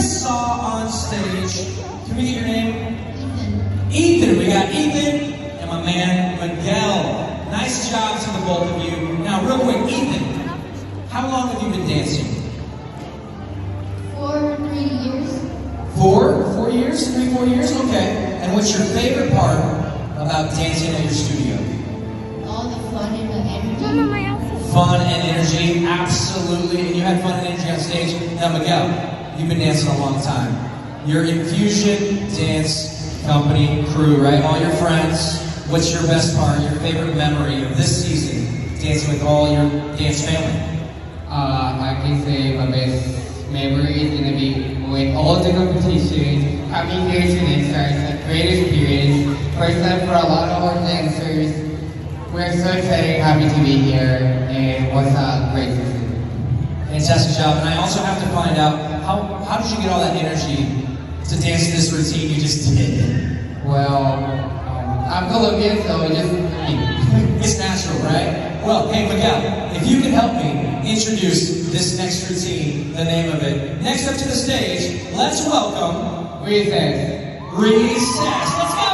just saw on stage. Can we get your name? Ethan. We got Ethan and my man Miguel. Nice job to the both of you. Now, real quick, Ethan, how long have you been dancing? 3 years. 4 years? 4 years? Okay. And what's your favorite part about dancing at your studio? All the fun and the energy. Fun and energy, absolutely. And you had fun and energy on stage. Now, Miguel, you've been dancing a long time. Your Infusion Dance Company crew, right? All your friends. What's your best part, your favorite memory of this season, dancing with all your dance family? I can say my best memory is going to be with all the competitions, coming here to Dancers, a great experience. First time for a lot of our dancers. We're so excited and happy to be here, and it was a great season. Fantastic job. And I also have to find out, how did you get all that energy to dance this routine you just did? Well, I'm Colombian, so just it's natural, right? Well, hey Miguel, if you can help me introduce this next routine, the name of it. Next up to the stage, let's welcome Recess. Recess. Let's go!